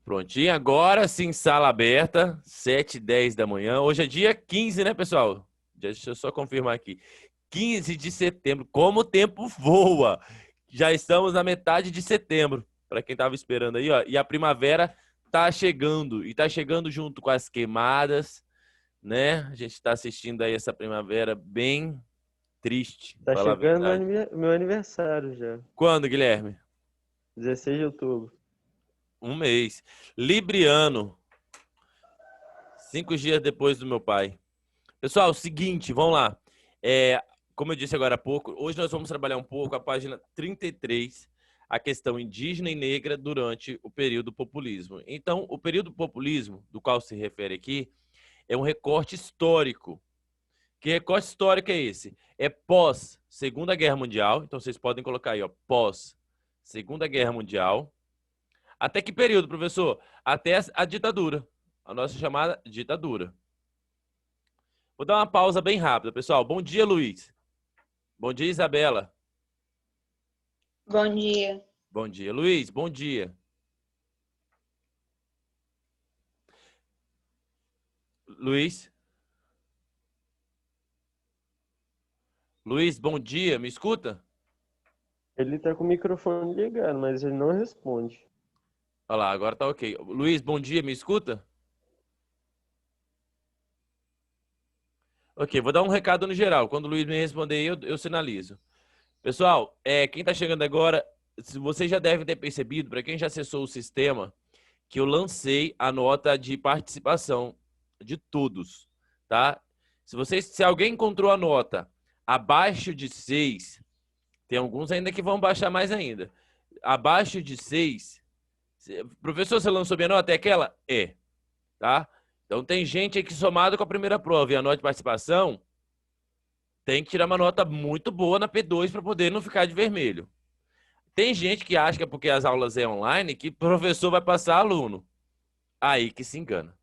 Prontinho, agora sim, sala aberta, 7h10 da manhã. Hoje é dia 15, né, pessoal? Deixa eu só confirmar aqui. 15 de setembro. Como o tempo voa! Já estamos na metade de setembro, para quem estava esperando aí, ó. E a primavera tá chegando, e tá chegando junto com as queimadas, né? A gente está assistindo aí essa primavera bem triste, Tá falar a chegando verdade. meu aniversário já. Quando, Guilherme? 16 de outubro. Um mês. Libriano, 5 dias depois do meu pai. Pessoal, seguinte, vamos lá. Como eu disse agora há pouco, hoje nós vamos trabalhar um pouco a página 33, a questão indígena e negra durante o período populismo. Então, o período populismo, do qual se refere aqui, é um recorte histórico. Que recorte histórico é esse? É pós Segunda Guerra Mundial. Então, vocês podem colocar aí, ó, pós Segunda Guerra Mundial. Até que período, professor? Até a ditadura, a nossa chamada ditadura. Vou dar uma pausa bem rápida, pessoal. Bom dia, Luiz. Bom dia, Isabela. Bom dia. Bom dia, Luiz. Bom dia. Luiz. Luiz, bom dia. Me escuta? Ele tá com o microfone ligado, mas ele não responde. Olha lá, agora tá ok. Luiz, bom dia. Me escuta? Ok, vou dar um recado no geral. Quando o Luiz me responder, eu sinalizo. Pessoal, quem tá chegando agora, vocês já devem ter percebido, para quem já acessou o sistema, que eu lancei a nota de participação de todos, tá? Se alguém encontrou a nota abaixo de 6, tem alguns ainda que vão baixar mais ainda. Abaixo de 6, professor, você lançou minha nota? É aquela? É, tá? Então tem gente aí que somado com a primeira prova e a nota de participação, tem que tirar uma nota muito boa na P2 para poder não ficar de vermelho. Tem gente que acha que é porque as aulas é online que o professor vai passar aluno. Aí que se engana.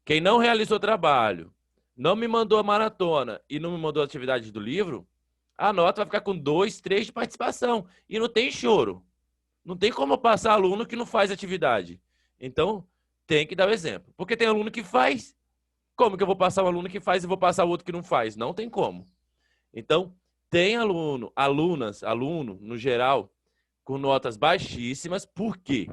Quem não realizou trabalho, não me mandou a maratona e não me mandou a atividade do livro, a nota vai ficar com 2, 3 de participação. E não tem choro. Não tem como passar aluno que não faz atividade. Então, tem que dar o exemplo. Porque tem aluno que faz. Como que eu vou passar um aluno que faz e vou passar o outro que não faz? Não tem como. Então, tem aluno, no geral, com notas baixíssimas. Por quê?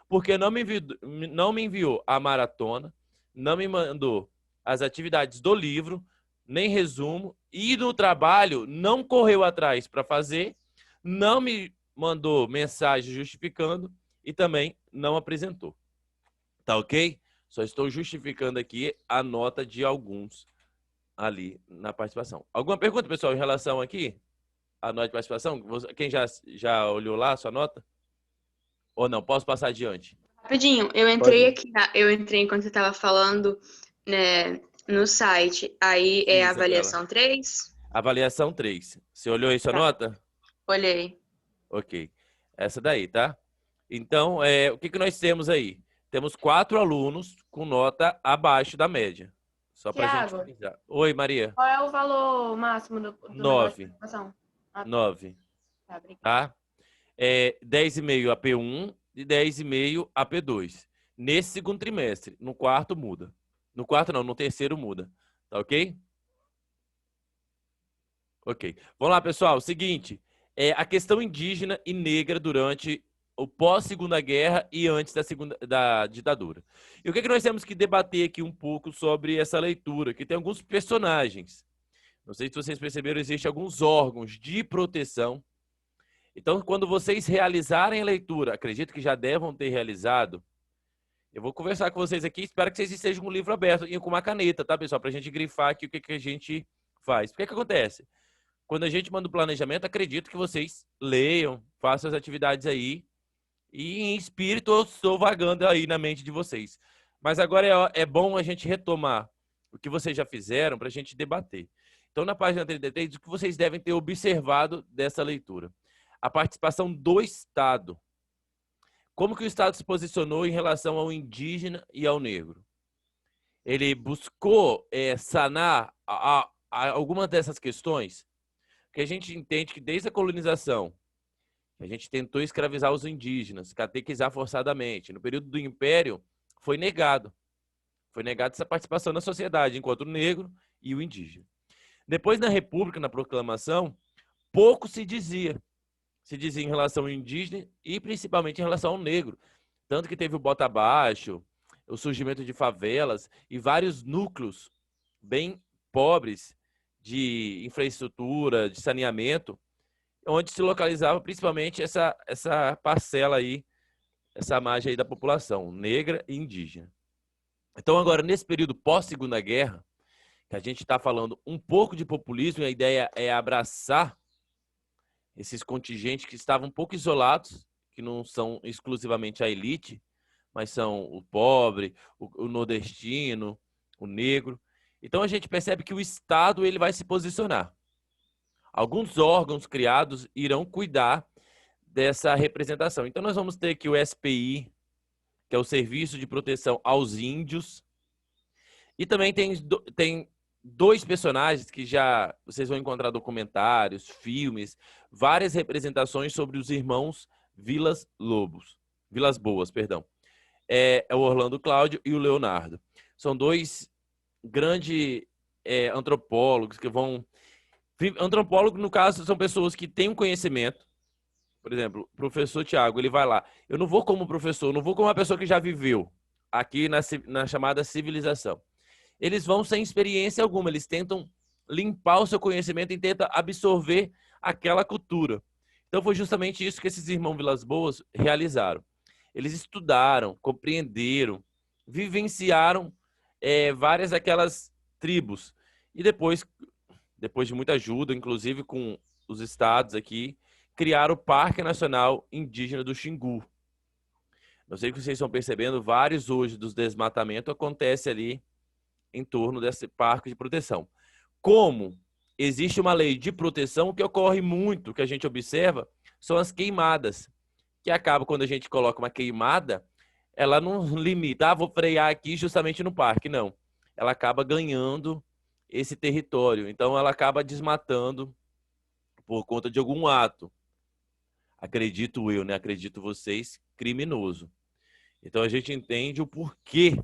Porque não me enviou a maratona, não me mandou as atividades do livro, nem resumo, e no trabalho não correu atrás para fazer, não me mandou mensagem justificando e também não apresentou. Tá ok? Só estou justificando aqui a nota de alguns ali na participação. Alguma pergunta, pessoal, em relação aqui à nota de participação? Quem já olhou lá a sua nota? Ou não? Posso passar adiante? Rapidinho, eu entrei aqui, eu entrei enquanto você estava falando, né, no site. Aí Sim, é a Isabela. avaliação 3. Avaliação 3. Você olhou aí sua Tá, nota? olhei. Ok. Essa daí, tá? Então, o que nós temos aí? Temos 4 alunos com nota abaixo da média. Só para a gente Tiago, frisar. Oi, Maria. qual é o valor máximo do negócio de 9. participação? Ah, 9. tá, obrigada. Tá? 10,5 a P1 e 10,5 a P2. Nesse segundo trimestre. No quarto muda. No quarto não, no terceiro muda. Tá ok? Ok. Vamos lá, pessoal. Seguinte. A questão indígena e negra durante o pós-segunda guerra e antes da ditadura. E o que nós temos que debater aqui um pouco sobre essa leitura, que tem alguns personagens. Não sei se vocês perceberam, existem alguns órgãos de proteção. Então, quando vocês realizarem a leitura, acredito que já devam ter realizado, eu vou conversar com vocês aqui, espero que vocês estejam com o livro aberto e com uma caneta, tá, pessoal? Para a gente grifar aqui o que a gente faz. O que acontece? Quando a gente manda o planejamento, acredito que vocês leiam, façam as atividades aí, e em espírito eu estou vagando aí na mente de vocês. Mas agora é bom a gente retomar o que vocês já fizeram para a gente debater. Então, na página 33, o que vocês devem ter observado dessa leitura? A participação do Estado. Como que o Estado se posicionou em relação ao indígena e ao negro? Ele buscou sanar algumas dessas questões, que a gente entende que desde a colonização, A gente tentou escravizar os indígenas, catequizar forçadamente. No período do Império, foi negado. Foi negada essa participação na sociedade, enquanto o negro e o indígena. Depois, na República, na proclamação, pouco se dizia. Se dizia em relação ao indígena e principalmente em relação ao negro. Tanto que teve o bota abaixo, o surgimento de favelas e vários núcleos bem pobres de infraestrutura, de saneamento, onde se localizava principalmente essa parcela aí, essa margem aí da população, negra e indígena. Então, agora, nesse período pós-Segunda Guerra, que a gente está falando um pouco de populismo, e a ideia é abraçar esses contingentes que estavam um pouco isolados, que não são exclusivamente a elite, mas são o pobre, o nordestino, o negro. Então, a gente percebe que o Estado ele vai se posicionar. Alguns órgãos criados irão cuidar dessa representação. Então, nós vamos ter aqui o SPI, que é o Serviço de Proteção aos Índios. E também tem dois personagens que já vocês vão encontrar documentários, filmes, várias representações sobre os irmãos Vilas Boas, perdão. É o Orlando Cláudio e o Leonardo. São dois grandes antropólogos que vão... Antropólogo, no caso, são pessoas que têm um conhecimento. Por exemplo, o professor Tiago, ele vai lá. Eu não vou como professor, não vou como uma pessoa que já viveu aqui na chamada civilização. Eles vão sem experiência alguma, eles tentam limpar o seu conhecimento e tentam absorver aquela cultura. Então foi justamente isso que esses irmãos Vilas Boas realizaram. Eles estudaram, compreenderam, vivenciaram várias daquelas tribos. E depois de muita ajuda, inclusive com os estados aqui, criaram o Parque Nacional Indígena do Xingu. Não sei se vocês estão percebendo, vários hoje dos desmatamentos acontecem ali em torno desse parque de proteção. Como existe uma lei de proteção, o que ocorre muito, que a gente observa, são as queimadas, que acaba quando a gente coloca uma queimada, ela não limita, vou frear aqui justamente no parque, não. Ela acaba ganhando esse território, então ela acaba desmatando por conta de algum ato. Acredito eu, né? Acredito vocês, criminoso. Então a gente entende o porquê.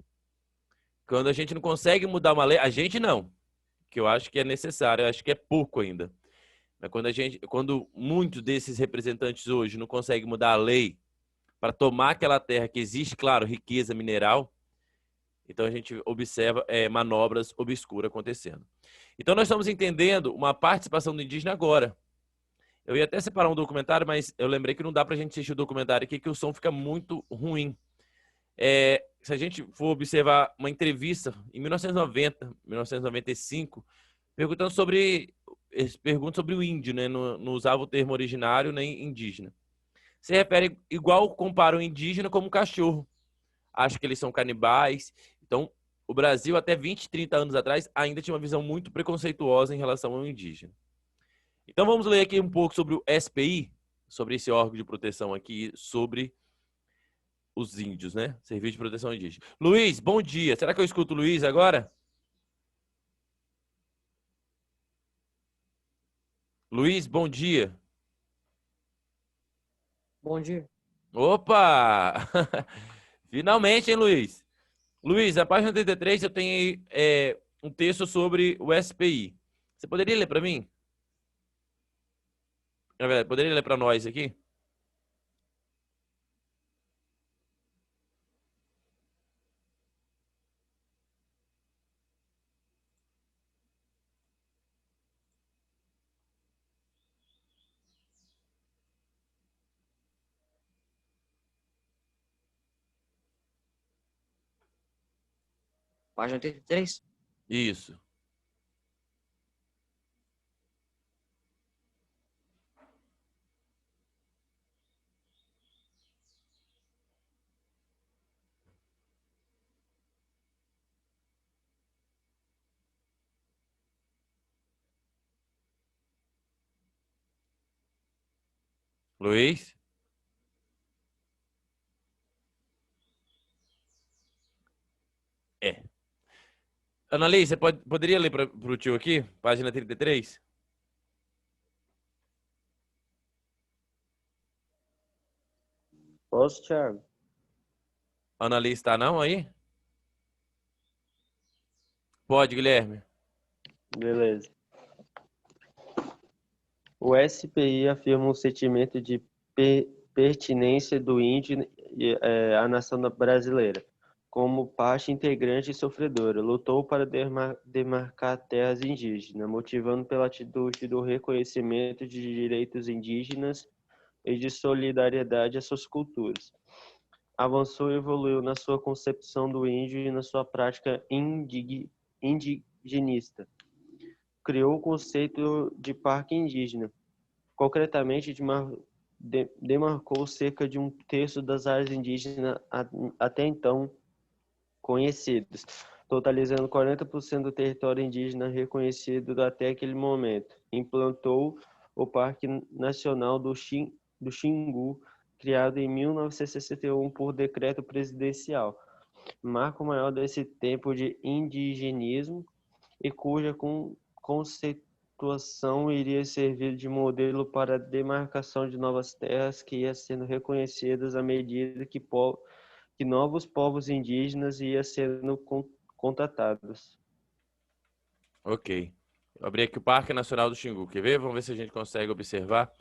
Quando a gente não consegue mudar uma lei, a gente não, que eu acho que é necessário, eu acho que é pouco ainda. Mas quando muitos desses representantes hoje não conseguem mudar a lei para tomar aquela terra que existe, claro, riqueza mineral, então a gente observa manobras obscuras acontecendo. Então nós estamos entendendo uma participação do indígena agora. Eu ia até separar um documentário, mas eu lembrei que não dá para a gente assistir o documentário aqui, que o som fica muito ruim. Se a gente for observar uma entrevista em 1990, 1995, pergunta sobre o índio, né? Não usava o termo originário nem indígena. Se refere igual compara o indígena como cachorro. Acha que eles são canibais. Então, o Brasil, até 20, 30 anos atrás, ainda tinha uma visão muito preconceituosa em relação ao indígena. Então, vamos ler aqui um pouco sobre o SPI, sobre esse órgão de proteção aqui, sobre os índios, né? Serviço de Proteção Indígena. Luiz, bom dia. Será que eu escuto o Luiz agora? Luiz, bom dia. Bom dia. Opa! Finalmente, hein, Luiz? Luiz, a página 33 eu tenho um texto sobre o SPI. Você poderia ler para mim? Na verdade, poderia ler para nós aqui? Página 33. Isso. Luiz? Annalise, você poderia ler para o tio aqui? Página 33? Posso, Thiago? Analista não aí? Pode, Guilherme. Beleza. O SPI afirma um sentimento de pertinência do índio à nação brasileira, como parte integrante e sofredora. Lutou para demarcar terras indígenas, motivando pela atitude do reconhecimento de direitos indígenas e de solidariedade às suas culturas. Avançou e evoluiu na sua concepção do índio e na sua prática indigenista. Criou o conceito de parque indígena. Concretamente, demarcou cerca de um terço das áreas indígenas até então conhecidas, totalizando 40% do território indígena reconhecido até aquele momento. Implantou o Parque Nacional do Xingu, criado em 1961 por decreto presidencial. Marco maior desse tempo de indigenismo e cuja conceituação iria servir de modelo para a demarcação de novas terras que ia sendo reconhecidas à medida que novos povos indígenas iam sendo contatados. Ok. Eu abri aqui o Parque Nacional do Xingu. Quer ver? Vamos ver se a gente consegue observar.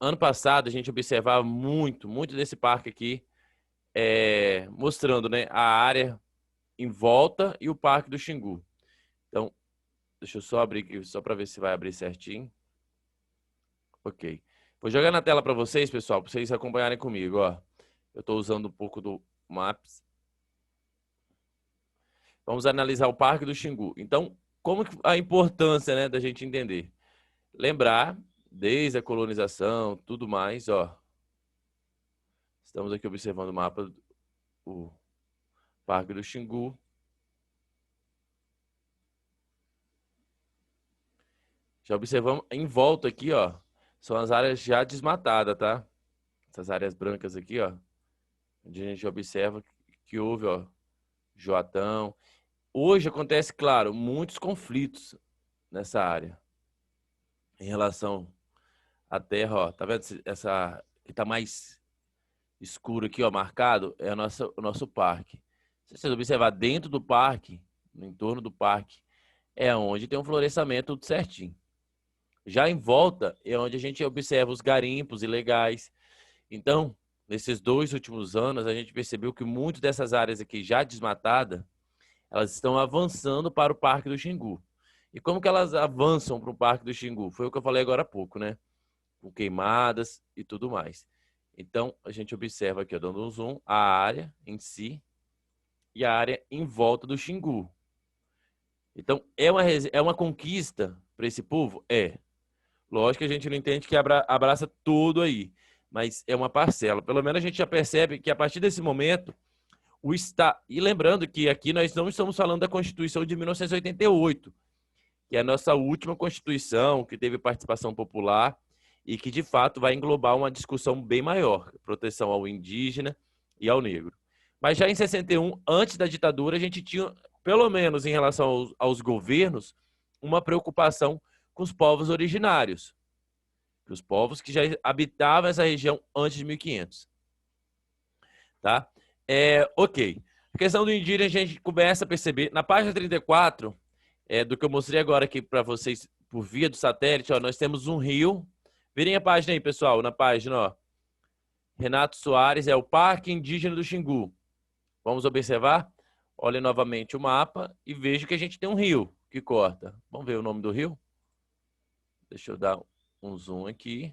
Ano passado, a gente observava muito desse parque aqui, mostrando, né, a área em volta e o Parque do Xingu. Então, deixa eu só abrir aqui, só para ver se vai abrir certinho. Ok. Vou jogar na tela para vocês, pessoal, para vocês acompanharem comigo, ó. Eu estou usando um pouco do Maps. Vamos analisar o Parque do Xingu. Então, como que a importância, né, da gente entender? Lembrar, desde a colonização, tudo mais, ó. Estamos aqui observando o mapa do Parque do Xingu. Já observamos em volta aqui, ó, são as áreas já desmatadas, tá? Essas áreas brancas aqui, ó, onde a gente observa que houve, ó, joatão. Hoje acontece, claro, muitos conflitos nessa área em relação à terra, ó. Tá vendo essa que tá mais escuro aqui, ó, marcado, é o nosso parque. Se vocês observar dentro do parque, no entorno do parque, é onde tem um florescimento tudo certinho. Já em volta é onde a gente observa os garimpos ilegais. Então, nesses 2 últimos anos, a gente percebeu que muitas dessas áreas aqui já desmatadas, elas estão avançando para o Parque do Xingu. E como que elas avançam para o Parque do Xingu? Foi o que eu falei agora há pouco, né? Com queimadas e tudo mais. Então, a gente observa aqui, ó, dando um zoom, a área em si e a área em volta do Xingu. Então, é uma conquista para esse povo? É. Lógico que a gente não entende que abraça tudo aí, mas é uma parcela. Pelo menos a gente já percebe que a partir desse momento, o Estado... E lembrando que aqui nós não estamos falando da Constituição de 1988, que é a nossa última Constituição, que teve participação popular e que, de fato, vai englobar uma discussão bem maior, proteção ao indígena e ao negro. Mas já em 61, antes da ditadura, a gente tinha, pelo menos em relação aos governos, uma preocupação com os povos originários, os povos que já habitavam essa região antes de 1500. Tá? Ok. A questão do indígena a gente começa a perceber. Na página 34, do que eu mostrei agora aqui para vocês por via do satélite, ó, nós temos um rio. Virem a página aí, pessoal, na página, ó. Renato Soares, é o Parque Indígena do Xingu. Vamos observar? Olhem novamente o mapa e vejam que a gente tem um rio que corta. Vamos ver o nome do rio? Deixa eu dar um zoom aqui.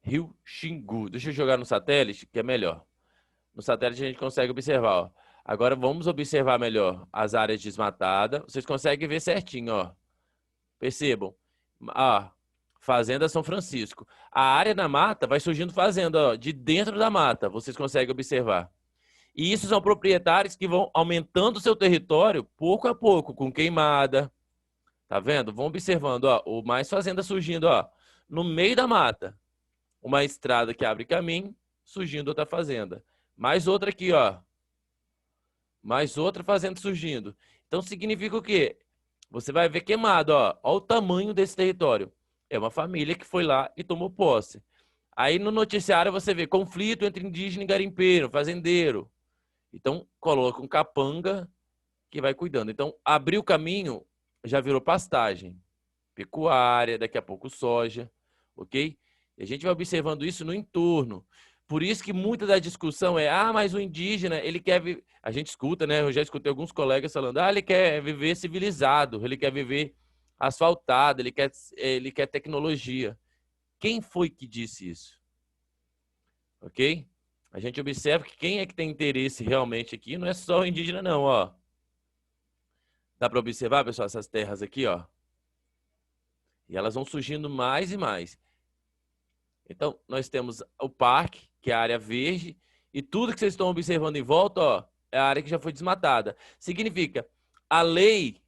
Rio Xingu. Deixa eu jogar no satélite, que é melhor. No satélite a gente consegue observar, ó. Agora vamos observar melhor as áreas desmatadas. Vocês conseguem ver certinho, ó. Percebam. Fazenda São Francisco. A área na mata vai surgindo fazenda, ó, de dentro da mata. Vocês conseguem observar. E isso são proprietários que vão aumentando o seu território pouco a pouco, com queimada. Tá vendo? Vão observando, ó, o mais fazenda surgindo, ó, no meio da mata. Uma estrada que abre caminho, surgindo outra fazenda. Mais outra aqui, ó. Mais outra fazenda surgindo. Então significa o quê? Você vai ver queimado, ó. Olha o tamanho desse território. É uma família que foi lá e tomou posse. Aí no noticiário você vê conflito entre indígena e garimpeiro, fazendeiro. Então coloca um capanga que vai cuidando. Então abriu o caminho, já virou pastagem, pecuária, daqui a pouco soja, ok? E a gente vai observando isso no entorno. Por isso que muita da discussão é, mas o indígena, ele quer... A gente escuta, né? Eu já escutei alguns colegas falando, ele quer viver civilizado, ele quer viver asfaltado, ele quer tecnologia. Quem foi que disse isso? Ok? A gente observa que quem é que tem interesse realmente aqui não é só o indígena, não, ó. Dá para observar, pessoal, essas terras aqui, ó. E elas vão surgindo mais e mais. Então, nós temos o parque, que é a área verde, e tudo que vocês estão observando em volta, ó, é a área que já foi desmatada. Significa, a lei,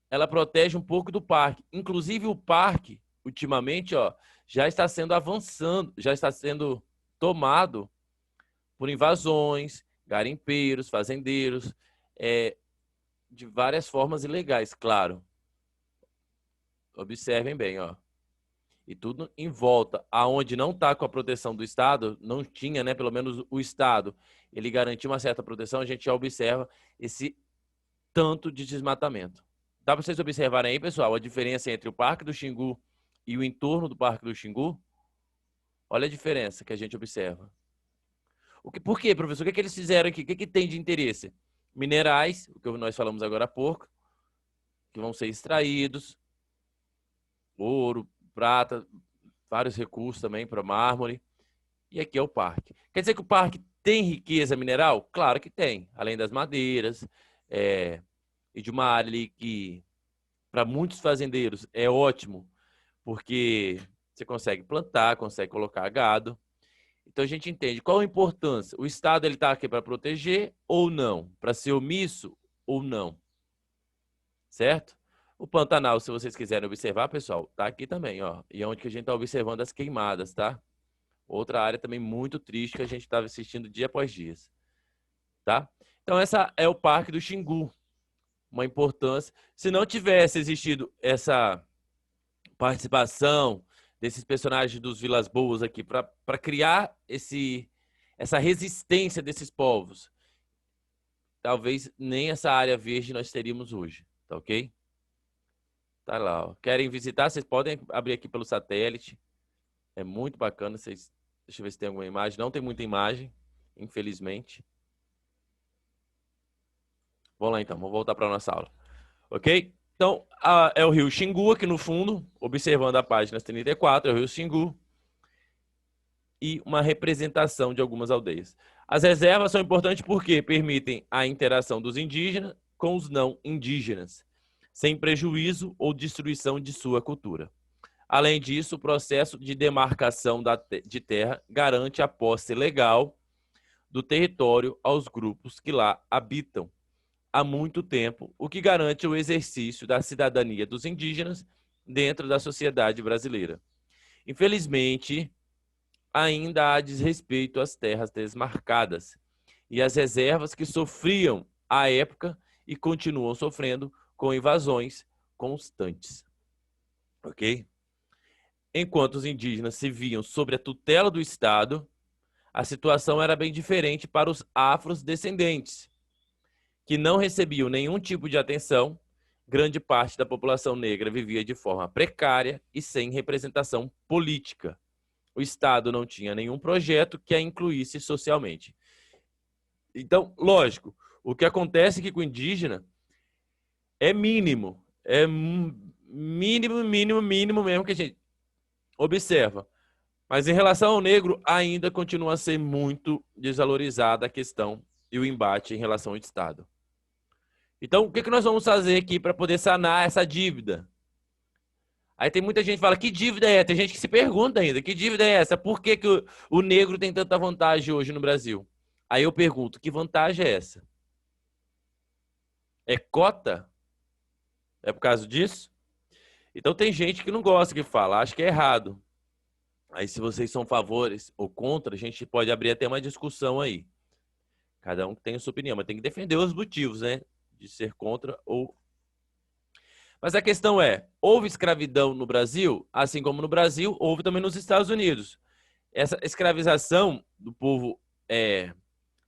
ela protege um pouco do parque. Inclusive, o parque, ultimamente, ó, já está sendo avançando, já está sendo tomado por invasões, garimpeiros, fazendeiros, de várias formas ilegais, claro. Observem bem, ó. E tudo em volta, aonde não está com a proteção do Estado, não tinha, né? Pelo menos o Estado, ele garantiu uma certa proteção, a gente já observa esse tanto de desmatamento. Dá para vocês observarem aí, pessoal, a diferença entre o Parque do Xingu e o entorno do Parque do Xingu? Olha a diferença que a gente observa. Por quê, professor? O que eles fizeram aqui? O que tem de interesse? Minerais, o que nós falamos agora há pouco, que vão ser extraídos, ouro, prata, vários recursos também para mármore. E aqui é o parque. Quer dizer que o parque tem riqueza mineral? Claro que tem. Além das madeiras, e de uma área ali que, para muitos fazendeiros, é ótimo, porque você consegue plantar, consegue colocar gado. Então a gente entende qual a importância. O Estado está aqui para proteger ou não? Para ser omisso ou não? Certo? O Pantanal, se vocês quiserem observar, pessoal, tá aqui também, ó. E é onde que a gente está observando as queimadas, tá? Outra área também muito triste que a gente estava assistindo dia após dia, tá? Então essa é o Parque do Xingu. Uma importância. Se não tivesse existido essa participação desses personagens dos Vilas Boas aqui para criar essa resistência desses povos, talvez nem essa área verde nós teríamos hoje, tá ok? Tá lá, ó. Querem visitar? Vocês podem abrir aqui pelo satélite. É muito bacana. Deixa eu ver se tem alguma imagem. Não tem muita imagem, infelizmente. Vamos lá então, vamos voltar para a nossa aula. Ok? Então, é o rio Xingu aqui no fundo, observando a página 34, é o rio Xingu. E uma representação de algumas aldeias. As reservas são importantes porque permitem a interação dos indígenas com os não indígenas, sem prejuízo ou destruição de sua cultura. Além disso, o processo de demarcação de terra garante a posse legal do território aos grupos que lá habitam há muito tempo, o que garante o exercício da cidadania dos indígenas dentro da sociedade brasileira. Infelizmente, ainda há desrespeito às terras desmarcadas e às reservas que sofriam à época e continuam sofrendo com invasões constantes. Ok? Enquanto os indígenas se viam sob a tutela do Estado, a situação era bem diferente para os afrodescendentes, que não recebiam nenhum tipo de atenção. Grande parte da população negra vivia de forma precária e sem representação política. O Estado não tinha nenhum projeto que a incluísse socialmente. Então, lógico, o que acontece aqui com o indígena é mínimo. É mínimo mesmo que a gente observa. Mas em relação ao negro, ainda continua a ser muito desvalorizada a questão e o embate em relação ao Estado. Então, o que nós vamos fazer aqui para poder sanar essa dívida? Aí tem muita gente que fala, que dívida é essa? Tem gente que se pergunta ainda, que dívida é essa? Por que o negro tem tanta vantagem hoje no Brasil? Aí eu pergunto, que vantagem é essa? É cota? É por causa disso? Então tem gente que não gosta que fala, acha que é errado. Aí se vocês são favores ou contra, a gente pode abrir até uma discussão aí. Cada um tem a sua opinião, mas tem que defender os motivos, né? De ser contra ou... Mas a questão é, houve escravidão no Brasil? Assim como no Brasil, houve também nos Estados Unidos. Essa escravização do povo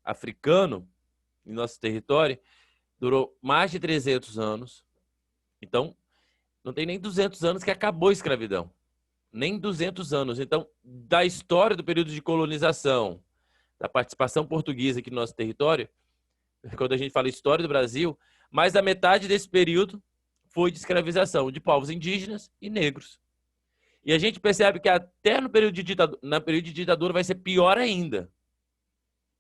africano em nosso território durou mais de 300 anos. Então, não tem nem 200 anos que acabou a escravidão. Nem 200 anos. Então, da história do período de colonização, da participação portuguesa aqui no nosso território, quando a gente fala história do Brasil, mais da metade desse período foi de escravização de povos indígenas e negros. E a gente percebe que até no período de ditadura vai ser pior ainda.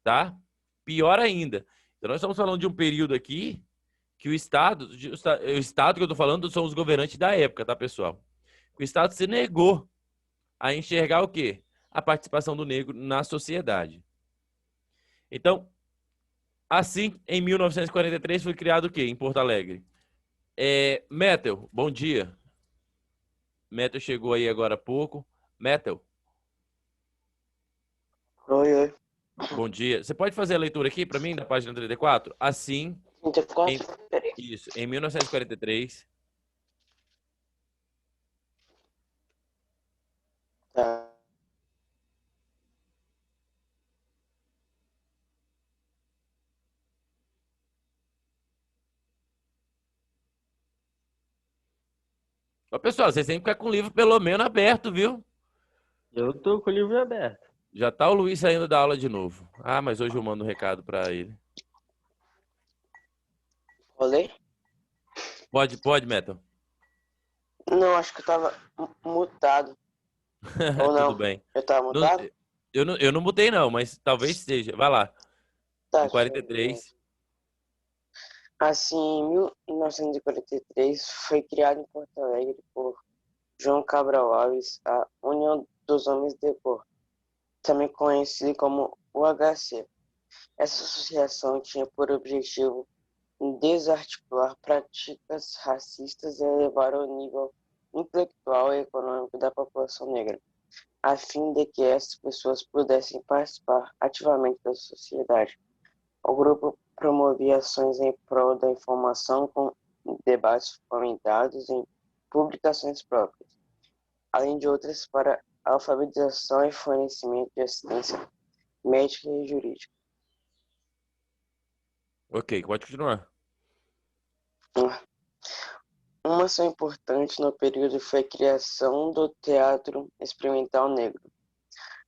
Tá? Pior ainda. Então, nós estamos falando de um período aqui que o Estado que eu estou falando são os governantes da época, tá, pessoal? O Estado se negou a enxergar o quê? A participação do negro na sociedade. Então, assim, em 1943 foi criado o quê? Em Porto Alegre. Metal, bom dia. Metal chegou aí agora há pouco. Metal. Oi. Bom dia. Você pode fazer a leitura aqui para mim, da página 34? Assim, 34? Peraí. isso, em 1943... Tá. Ó, pessoal, vocês têm que ficar com o livro pelo menos aberto, viu? Eu tô com o livro aberto. Já tá o Luiz saindo da aula de novo. Ah, mas hoje eu mando um recado para ele. Rolei? Pode, Metal. Não, acho que eu tava mutado. Ou não? Tudo bem. Eu tava mutado? Eu não mutei não, mas talvez seja. Vai lá. Tá. Em 43. Assim, em 1943, foi criado em Porto Alegre por João Cabral Alves a União dos Homens de Cor, também conhecido como UHC. Essa associação tinha por objetivo desarticular práticas racistas e elevar o nível intelectual e econômico da população negra, a fim de que essas pessoas pudessem participar ativamente da sociedade. O grupo promovia ações em prol da informação com debates fomentados em publicações próprias, além de outras para alfabetização e fornecimento de assistência médica e jurídica. Ok, pode continuar. Uma ação importante no período foi a criação do Teatro Experimental Negro,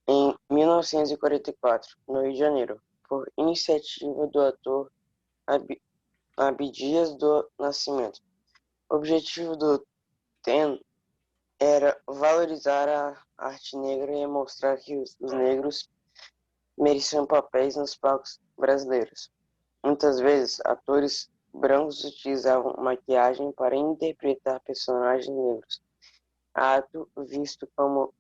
em 1944, no Rio de Janeiro, por iniciativa do ator Abdias do Nascimento. O objetivo do TEN era valorizar a arte negra e mostrar que os negros mereciam papéis nos palcos brasileiros. Muitas vezes, atores brancos utilizavam maquiagem para interpretar personagens negros, ato visto como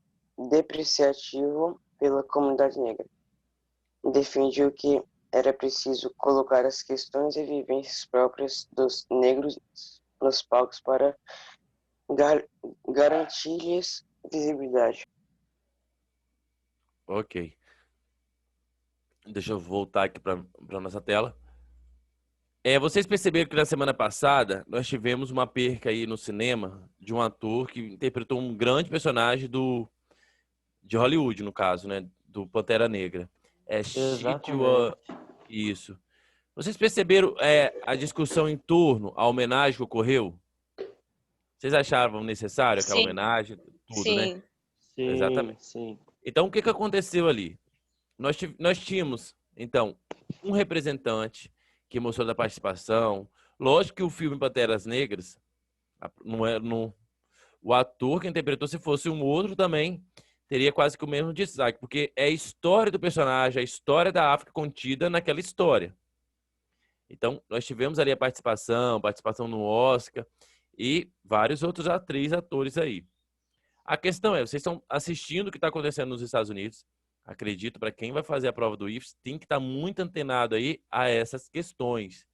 depreciativo pela comunidade negra. Defendiu que era preciso colocar as questões e vivências próprias dos negros nos palcos para garantir-lhes visibilidade. Ok. Deixa eu voltar aqui para a nossa tela. Vocês perceberam que na semana passada nós tivemos uma perca aí no cinema de um ator que interpretou um grande personagem de Hollywood, no caso, né? Do Pantera Negra. Exatamente. Isso. Vocês perceberam a discussão em torno à homenagem que ocorreu? Vocês achavam necessário aquela Sim. homenagem? Tudo, Sim. né? Sim, Exatamente. sim. Então, o que aconteceu ali? Nós tínhamos, então, um representante que mostrou da participação. Lógico que o filme Panteras Negras, o ator que interpretou, se fosse um outro também, teria quase que o mesmo destaque, porque é a história do personagem, a história da África contida naquela história. Então, nós tivemos ali a participação no Oscar e vários outros atores aí. A questão é, vocês estão assistindo o que está acontecendo nos Estados Unidos. Acredito, para quem vai fazer a prova do IFES, tem que estar muito antenado aí a essas questões.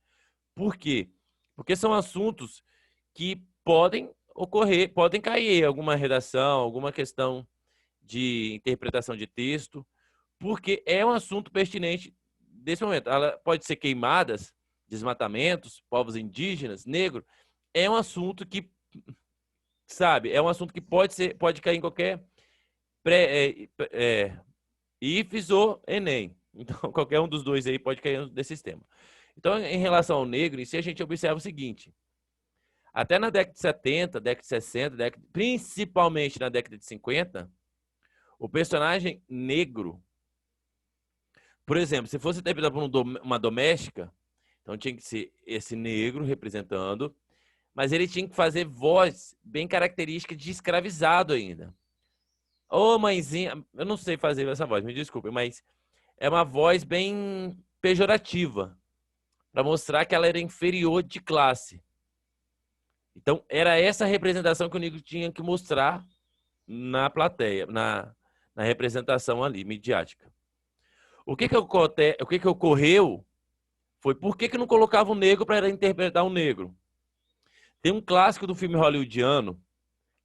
Por quê? Porque são assuntos que podem ocorrer, podem cair alguma redação, alguma questão de interpretação de texto, porque é um assunto pertinente desse momento. Ela pode ser queimadas, desmatamentos, povos indígenas, negros, é um assunto que sabe, é um assunto que pode cair em qualquer IFES ou Enem. Então, qualquer um dos dois aí pode cair desse sistema. Então, em relação ao negro, em si, a gente observa o seguinte. Até na década de 70, década de 60, principalmente na década de 50, o personagem negro, por exemplo, se fosse interpretado por uma doméstica, então tinha que ser esse negro representando, mas ele tinha que fazer voz bem característica de escravizado ainda. Ô, mãezinha, eu não sei fazer essa voz, me desculpe, mas é uma voz bem pejorativa, para mostrar que ela era inferior de classe. Então, era essa representação que o negro tinha que mostrar na plateia, na representação ali, midiática. O que ocorreu foi por que não colocava um negro para interpretar um negro. Tem um clássico do filme hollywoodiano,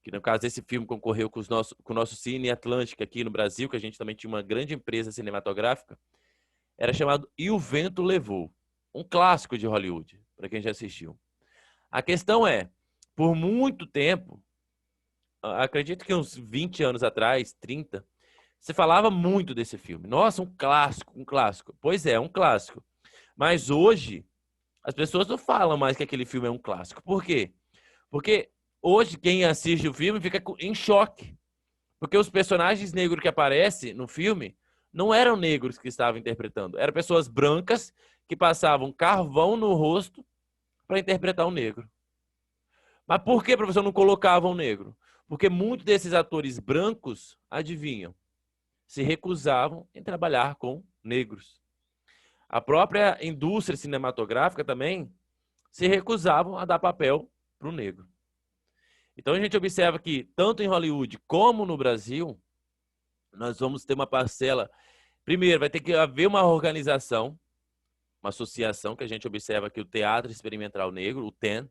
que no caso esse filme concorreu com o nosso Cine Atlântica aqui no Brasil, que a gente também tinha uma grande empresa cinematográfica, era chamado E o Vento Levou. Um clássico de Hollywood, para quem já assistiu. A questão é, por muito tempo, acredito que uns 20 anos atrás, 30, você falava muito desse filme. Nossa, um clássico, um clássico. Pois é, um clássico. Mas hoje, as pessoas não falam mais que aquele filme é um clássico. Por quê? Porque hoje quem assiste o filme fica em choque. Porque os personagens negros que aparecem no filme não eram negros que estavam interpretando. Eram pessoas brancas que passavam carvão no rosto para interpretar o negro. Mas por que, professor, não colocavam o negro? Porque muitos desses atores brancos, adivinham, se recusavam em trabalhar com negros. A própria indústria cinematográfica também se recusavam a dar papel para o negro. Então a gente observa que, tanto em Hollywood como no Brasil, nós vamos ter uma parcela. Primeiro, vai ter que haver uma organização, uma associação, que a gente observa aqui, o Teatro Experimental Negro, o TEN,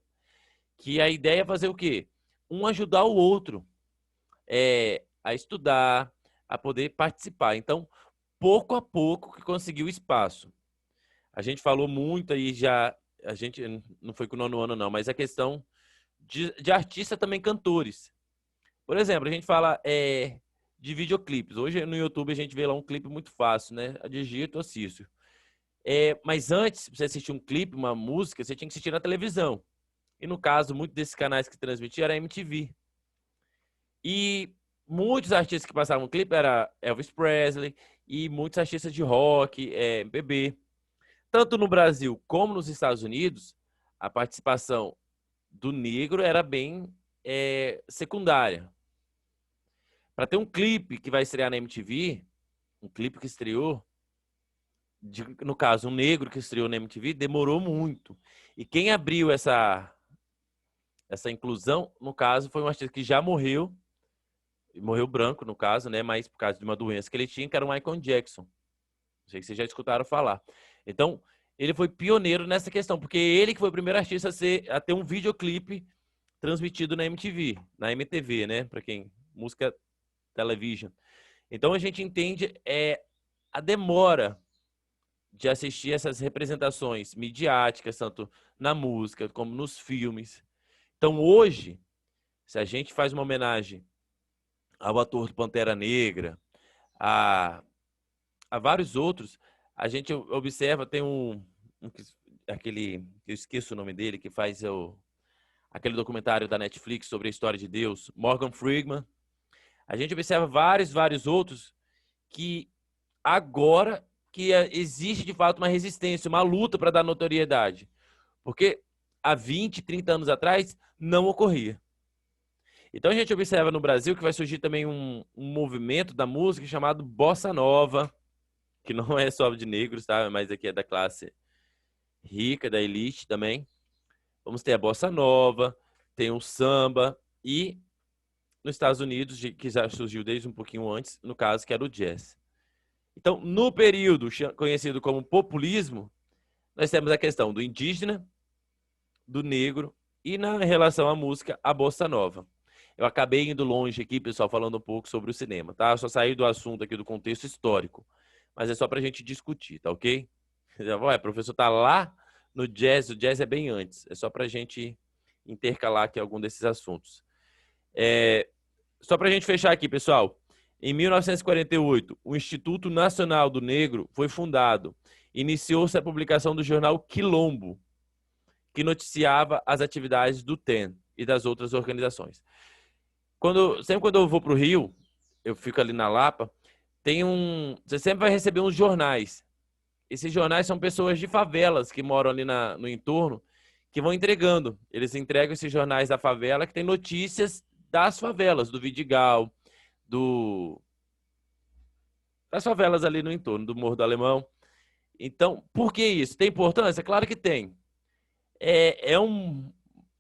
que a ideia é fazer o quê? Um ajudar o outro a estudar, a poder participar. Então, pouco a pouco que conseguiu espaço. A gente falou muito aí já, a gente não foi com o 9º ano não, mas a questão de artistas também cantores. Por exemplo, a gente fala de videoclipes. Hoje no YouTube a gente vê lá um clipe muito fácil, né? A digito, assisto. Mas antes, pra você assistir um clipe, uma música, você tinha que assistir na televisão. E no caso, muitos desses canais que transmitiam era a MTV. E muitos artistas que passavam clipe era Elvis Presley e muitos artistas de rock, MPB. Tanto no Brasil como nos Estados Unidos, a participação do negro era bem secundária. Para ter um clipe que vai estrear na MTV, um clipe que estreou, no caso, um negro que estreou na MTV, demorou muito. E quem abriu essa inclusão, no caso, foi um artista que já morreu branco, no caso, né? Mas por causa de uma doença que ele tinha, que era o Michael Jackson. Não sei se vocês já escutaram falar. Então, ele foi pioneiro nessa questão, porque ele que foi o primeiro artista a ter um videoclipe transmitido na MTV, na MTV, né? Para quem música television. Então a gente entende a demora de assistir essas representações midiáticas, tanto na música como nos filmes. Então hoje, se a gente faz uma homenagem ao ator do Pantera Negra, a vários outros, a gente observa, tem aquele, eu esqueço o nome dele, que faz aquele documentário da Netflix sobre a história de Deus, Morgan Freeman. A gente observa vários outros que agora que existe de fato uma resistência, uma luta para dar notoriedade. Porque há 20, 30 anos atrás não ocorria. Então a gente observa no Brasil que vai surgir também um movimento da música chamado Bossa Nova, que não é só de negros, tá? Mas aqui é da classe rica, da elite também. Vamos ter a Bossa Nova, tem o samba e nos Estados Unidos, que já surgiu desde um pouquinho antes, no caso, que era o jazz. Então, no período conhecido como populismo, nós temos a questão do indígena, do negro e, na relação à música, a bossa nova. Eu acabei indo longe aqui, pessoal, falando um pouco sobre o cinema, tá? Eu só saí do assunto aqui do contexto histórico, mas é só pra gente discutir, tá ok? O professor tá lá no jazz, o jazz é bem antes, é só pra gente intercalar aqui algum desses assuntos. Só para a gente fechar aqui, pessoal. Em 1948, o Instituto Nacional do Negro foi fundado. Iniciou-se a publicação do jornal Quilombo, que noticiava as atividades do TEN e das outras organizações. Sempre quando eu vou para o Rio, eu fico ali na Lapa, você sempre vai receber uns jornais. Esses jornais são pessoas de favelas que moram ali no entorno, que vão entregando. Eles entregam esses jornais da favela que tem notícias das favelas, do Vidigal, das favelas ali no entorno, do Morro do Alemão. Então, por que isso? Tem importância? Claro que tem.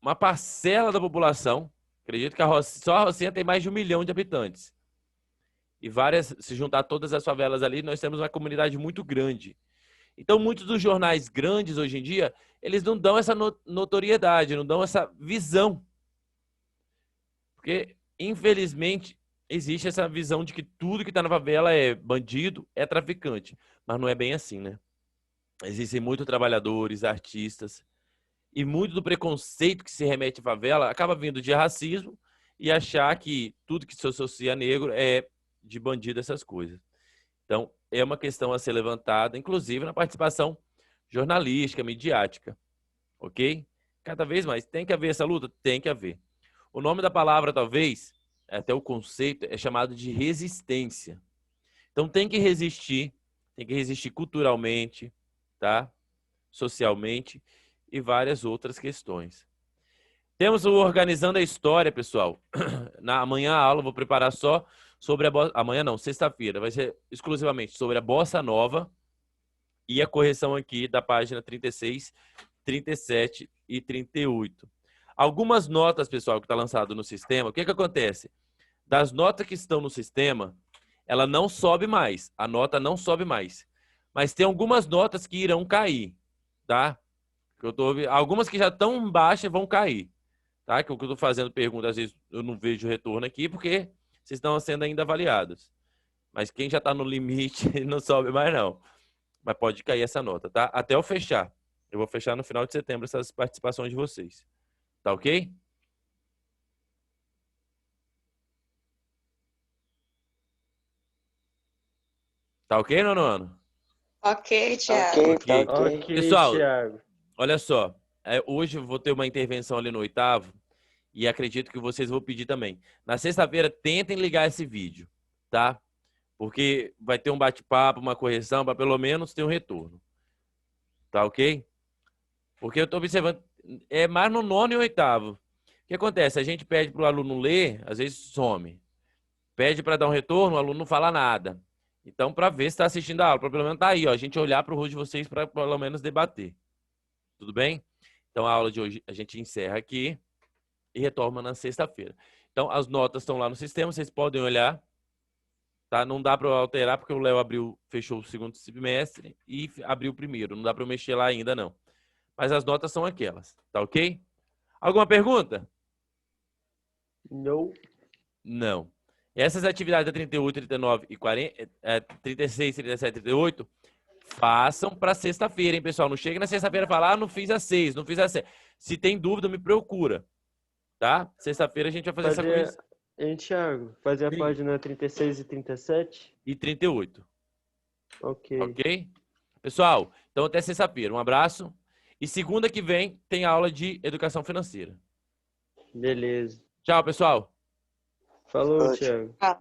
Uma parcela da população. Acredito que só a Rocinha tem mais de 1 milhão de habitantes. E se juntar todas as favelas ali, nós temos uma comunidade muito grande. Então, muitos dos jornais grandes hoje em dia, eles não dão essa notoriedade, não dão essa visão. Porque, infelizmente, existe essa visão de que tudo que está na favela é bandido, é traficante. Mas não é bem assim, né? Existem muitos trabalhadores, artistas, e muito do preconceito que se remete à favela acaba vindo de racismo e achar que tudo que se associa a negro é de bandido, essas coisas. Então, é uma questão a ser levantada, inclusive na participação jornalística, midiática. Ok? Cada vez mais. Tem que haver essa luta? Tem que haver. O nome da palavra, talvez, até o conceito, é chamado de resistência. Então, tem que resistir culturalmente, tá? Socialmente e várias outras questões. Temos o Organizando a História, pessoal. Amanhã a aula eu vou preparar só sobre amanhã não, sexta-feira. Vai ser exclusivamente sobre a Bossa Nova e a correção aqui da página 36, 37 e 38. Algumas notas, pessoal, que está lançado no sistema, o que acontece? Das notas que estão no sistema, ela não sobe mais. A nota não sobe mais. Mas tem algumas notas que irão cair, tá? Algumas que já estão baixas vão cair, tá? Que eu estou fazendo pergunta, às vezes eu não vejo retorno aqui, porque vocês estão sendo ainda avaliados. Mas quem já está no limite não sobe mais não. Mas pode cair essa nota, tá? Até eu fechar. Eu vou fechar no final de setembro essas participações de vocês. Tá ok? Tá ok, nono? Ok, Thiago. Ok, tá ok. Ok, Pessoal, Thiago. olha só. Hoje eu vou ter uma intervenção ali no 8º e acredito que vocês vão pedir também. Na sexta-feira, tentem ligar esse vídeo, tá? Porque vai ter um bate-papo, uma correção, para pelo menos ter um retorno. Tá ok? Porque eu estou observando, é mais no 9º e 8º. O que acontece? A gente pede para o aluno ler, às vezes some. Pede para dar um retorno, o aluno não fala nada. Então, para ver se está assistindo a aula, para pelo menos tá aí, ó, a gente olhar para o rosto de vocês para pelo menos debater. Tudo bem? Então, a aula de hoje a gente encerra aqui e retorna na sexta-feira. Então, as notas estão lá no sistema, vocês podem olhar. Tá? Não dá para alterar porque o Léo fechou o segundo semestre e abriu o primeiro. Não dá para eu mexer lá ainda, não. Mas as notas são aquelas, tá ok? Alguma pergunta? Não. Não. Essas atividades da 38, 39 e 40, 36, 37, 38, façam para sexta-feira, hein, pessoal? Não chegue na sexta-feira e fala, não fiz a 6, não fiz a 7. Se tem dúvida, me procura, tá? Sexta-feira a gente vai fazer essa coisa. Hein, Thiago? Fazer a Sim. página 36 e 37? E 38. Ok. Ok? Pessoal, então até sexta-feira. Um abraço. E segunda que vem tem aula de educação financeira. Beleza. Tchau, pessoal. Falou, Falou, Thiago. Ah.